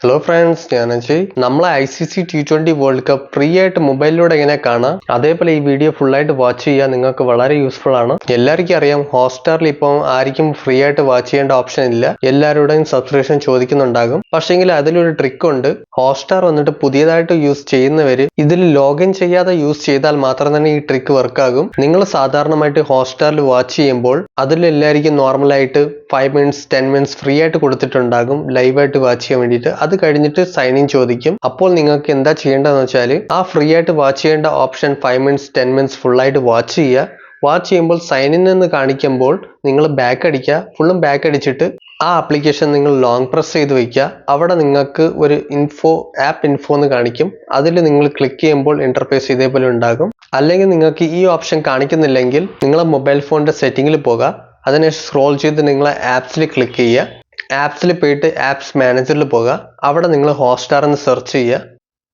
Hello friends, ഞാൻ അജയ്. നമ്മളെ ICC T20 world cup free ആയിട്ട് മൊബൈലിലൂടെ എങ്ങനെ കാണാം, അതേപോലെ ഈ വീഡിയോ ഫുൾ ആയിട്ട് വാച്ച് ചെയ്യാൻ നിങ്ങൾക്ക് വളരെ യൂസ്ഫുൾ ആണ്. എല്ലാവർക്കും അറിയാം, ഹോട്ട്സ്റ്റാറിൽ ഇപ്പോൾ ആർക്കും ഫ്രീ ആയിട്ട് വാച്ച് ചെയ്യേണ്ട ഓപ്ഷൻ ഇല്ല. എല്ലാവരുടെയും സബ്സ്ക്രിപ്ഷൻ ചോദിക്കുന്നുണ്ടാകും. പക്ഷെങ്കിൽ അതിലൊരു ട്രിക്ക് ഉണ്ട്. ഹോട്ട്സ്റ്റാർ വന്നിട്ട് പുതിയതായിട്ട് യൂസ് ചെയ്യുന്നവര് ഇതിൽ ലോഗിൻ ചെയ്യാതെ യൂസ് ചെയ്താൽ മാത്രം തന്നെ ഈ ട്രിക്ക് വർക്ക് ആകും. നിങ്ങൾ സാധാരണമായിട്ട് ഹോട്ട്സ്റ്റാറിൽ വാച്ച് ചെയ്യുമ്പോൾ അതിലെല്ലാവർക്കും നോർമലായിട്ട് 5 minutes 10 minutes ഫ്രീ ആയിട്ട് കൊടുത്തിട്ടുണ്ടാകും ലൈവായിട്ട് വാച്ച് ചെയ്യാൻ വേണ്ടിയിട്ട്. അത് കഴിഞ്ഞിട്ട് സൈൻ ഇൻ ചോദിക്കും. അപ്പോൾ നിങ്ങൾക്ക് എന്താ ചെയ്യേണ്ടതെന്ന് വെച്ചാൽ ആ ഫ്രീ ആയിട്ട് വാച്ച് ചെയ്യേണ്ട ഓപ്ഷൻ 5 minutes 10 minutes ഫുൾ ആയിട്ട് വാച്ച് ചെയ്യുക. വാച്ച് ചെയ്യുമ്പോൾ സൈൻ ഇൻ എന്ന് കാണിക്കുമ്പോൾ നിങ്ങൾ ബാക്ക് അടിക്കുക. ഫുള്ളും ബാക്ക് അടിച്ചിട്ട് ആ ആപ്ലിക്കേഷൻ നിങ്ങൾ ലോങ് പ്രസ് ചെയ്ത് വയ്ക്കുക. അവിടെ നിങ്ങൾക്ക് ഒരു ആപ്പ് ഇൻഫോ എന്ന് കാണിക്കും. അതിൽ നിങ്ങൾ ക്ലിക്ക് ചെയ്യുമ്പോൾ ഇന്റർഫേസ് ഇതേപോലെ ഉണ്ടാകും. അല്ലെങ്കിൽ നിങ്ങൾക്ക് ഈ ഓപ്ഷൻ കാണിക്കുന്നില്ലെങ്കിൽ നിങ്ങളെ മൊബൈൽ ഫോണിന്റെ സെറ്റിംഗിൽ പോകുക. അതിനുശേഷം സ്ക്രോൾ ചെയ്ത് നിങ്ങളെ ആപ്സിൽ ക്ലിക്ക് ചെയ്യുക. ആപ്സിൽ പോയിട്ട് ആപ്സ് മാനേജറിൽ പോകുക. അവിടെ നിങ്ങൾ ഹോട്ട്സ്റ്റാർ എന്ന് സെർച്ച് ചെയ്യുക.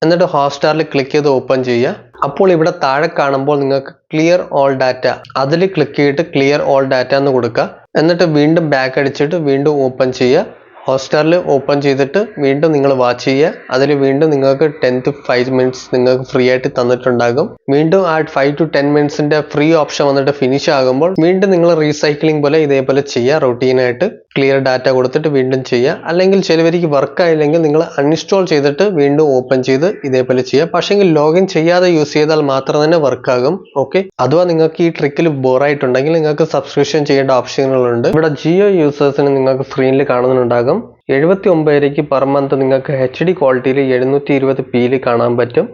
എന്നിട്ട് ഹോട്ട്സ്റ്റാറിൽ ക്ലിക്ക് ചെയ്ത് ഓപ്പൺ ചെയ്യുക. അപ്പോൾ ഇവിടെ താഴെ കാണുമ്പോൾ നിങ്ങൾക്ക് ക്ലിയർ ഓൾ ഡാറ്റ, അതിൽ ക്ലിക്ക് ചെയ്തിട്ട് ക്ലിയർ ഓൾ ഡാറ്റ എന്ന് കൊടുക്കുക. എന്നിട്ട് വീണ്ടും ബാക്ക് അടിച്ചിട്ട് വീണ്ടും ഓപ്പൺ ചെയ്യുക. ഹോട്ട്സ്റ്റാറിൽ ഓപ്പൺ ചെയ്തിട്ട് വീണ്ടും നിങ്ങൾ വാച്ച് ചെയ്യുക. അതിൽ വീണ്ടും നിങ്ങൾക്ക് 10 to 5 minutes നിങ്ങൾക്ക് ഫ്രീ ആയിട്ട് തന്നിട്ടുണ്ടാകും. വീണ്ടും ആ 5 to 10 minutesന്റെ ഫ്രീ ഓപ്ഷൻ വന്നിട്ട് ഫിനിഷ് ആകുമ്പോൾ വീണ്ടും നിങ്ങൾ റീസൈക്ലിംഗ് പോലെ ഇതേപോലെ ചെയ്യുക. റൊട്ടീനായിട്ട് ക്ലിയർ ഡാറ്റ കൊടുത്തിട്ട് വീണ്ടും ചെയ്യുക. അല്ലെങ്കിൽ ചിലവർക്ക് വർക്ക് ആയില്ലെങ്കിൽ നിങ്ങൾ അൺഇൻസ്റ്റാൾ ചെയ്തിട്ട് വീണ്ടും ഓപ്പൺ ചെയ്ത് ഇതേപോലെ ചെയ്യുക. പക്ഷെങ്കിൽ ലോഗിൻ ചെയ്യാതെ യൂസ് ചെയ്താൽ മാത്രം തന്നെ വർക്ക് ആകും. ഓക്കെ, അഥവാ നിങ്ങൾക്ക് ഈ ട്രിക്കിൽ ബോറായിട്ടുണ്ടെങ്കിൽ നിങ്ങൾക്ക് സബ്സ്ക്രിപ്ഷൻ ചെയ്യേണ്ട ഓപ്ഷനുകളുണ്ട്. ഇവിടെ ജിയോ യൂസേഴ്സിന് നിങ്ങൾക്ക് സ്ക്രീനിൽ കാണുന്നുണ്ടാകും. 79 രൂപയ്ക്ക് പെർ മന്ത് നിങ്ങൾക്ക് HD ക്വാളിറ്റിയിൽ 720p കാണാൻ പറ്റും.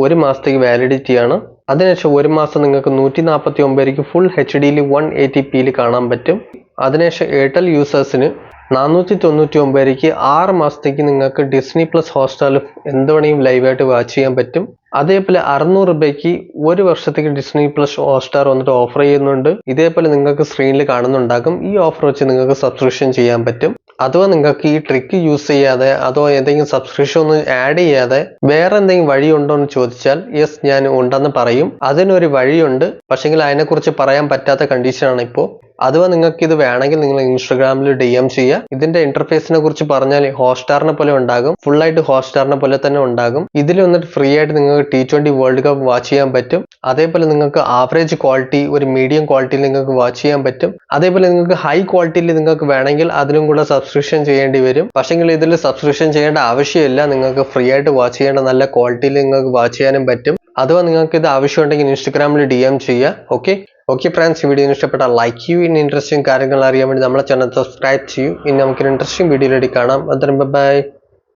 1 മാസത്തേക്ക് വാലിഡിറ്റി ആണ്. അതിനുശേഷം 1 മാസം നിങ്ങൾക്ക് 149 രൂപയ്ക്ക് ഫുൾ HDയിൽ 180p കാണാൻ പറ്റും. അതിനുശേഷം എയർടെൽ യൂസേഴ്സിന് 499 രൂപയ്ക്ക് 6 മാസത്തേക്ക് നിങ്ങൾക്ക് ഡിസ്നി പ്ലസ് ഹോട്ട്സ്റ്റാറിൽ എന്ത് വേണമെങ്കിലും ലൈവായിട്ട് വാച്ച് ചെയ്യാൻ പറ്റും. അതേപോലെ 600 രൂപയ്ക്ക് 1 വർഷത്തേക്ക് ഡിസ്നി പ്ലസ് ഹോട്ട്സ്റ്റാർ വന്നിട്ട് ഓഫർ ചെയ്യുന്നുണ്ട്. ഇതേപോലെ നിങ്ങൾക്ക് സ്ക്രീനിൽ കാണുന്നുണ്ടാകും. ഈ ഓഫർ വെച്ച് നിങ്ങൾക്ക് സബ്സ്ക്രിപ്ഷൻ ചെയ്യാൻ പറ്റും. അഥവാ നിങ്ങൾക്ക് ഈ ട്രിക്ക് യൂസ് ചെയ്യാതെ അതോ എന്തെങ്കിലും സബ്സ്ക്രിപ്ഷൻ ഒന്നും ആഡ് ചെയ്യാതെ വേറെ എന്തെങ്കിലും വഴിയുണ്ടോ എന്ന് ചോദിച്ചാൽ യെസ്, ഞാൻ ഉണ്ടെന്ന് പറയും. അതിനൊരു വഴിയുണ്ട്, പക്ഷെങ്കിൽ അതിനെക്കുറിച്ച് പറയാൻ പറ്റാത്ത കണ്ടീഷനാണ് ഇപ്പോൾ. അഥവാ നിങ്ങൾക്ക് ഇത് വേണമെങ്കിൽ നിങ്ങൾ ഇൻസ്റ്റാഗ്രാമിൽ DM ചെയ്യുക. ഇതിന്റെ ഇന്റർഫേസിനെ കുറിച്ച് പറഞ്ഞാൽ ഹോട്ട്സ്റ്റാറിനെ പോലെ ഉണ്ടാകും. ഫുൾ ആയിട്ട് ഹോട്ട്സ്റ്റാറിനെ പോലെ തന്നെ ഉണ്ടാകും. ഇതിൽ വന്നിട്ട് ഫ്രീ ആയിട്ട് നിങ്ങൾക്ക് T20 വേൾഡ് കപ്പ് വാച്ച് ചെയ്യാൻ പറ്റും. അതേപോലെ നിങ്ങൾക്ക് ആവറേജ് ക്വാളിറ്റി, ഒരു മീഡിയം ക്വാളിറ്റിയിൽ നിങ്ങൾക്ക് വാച്ച് ചെയ്യാൻ പറ്റും. അതേപോലെ നിങ്ങൾക്ക് ഹൈ ക്വാളിറ്റിയിൽ നിങ്ങൾക്ക് വേണമെങ്കിൽ അതിലും കൂടെ സബ്സ്ക്രിപ്ഷൻ ചെയ്യേണ്ടി വരും. പക്ഷെങ്കിൽ ഇതിൽ സബ്സ്ക്രിപ്ഷൻ ചെയ്യേണ്ട ആവശ്യമില്ല. നിങ്ങൾക്ക് ഫ്രീ ആയിട്ട് വാച്ച് ചെയ്യേണ്ട നല്ല ക്വാളിറ്റിയിൽ നിങ്ങൾക്ക് വാച്ച് ചെയ്യാനും പറ്റും. അഥവാ നിങ്ങൾക്ക് ഇത് ആവശ്യമുണ്ടെങ്കിൽ ഇൻസ്റ്റാഗ്രാമിൽ DM ചെയ്യുക. ഓക്കെ ഫ്രണ്ട്സ്, ഈ വീഡിയോ ഇഷ്ടപ്പെട്ടാൽ ലൈക്ക് ചെയ്യൂ. ഇനി ഇൻട്രസ്റ്റിംഗ് കാര്യങ്ങൾ അറിയാൻ വേണ്ടി നമ്മളെ ചാനൽ സബ്സ്ക്രൈബ് ചെയ്യൂ. ഇനി നമുക്കൊരു ഇൻട്രസ്റ്റിംഗ് വീഡിയോയിലേക്ക് കാണാം. അത്രയും ബൈ.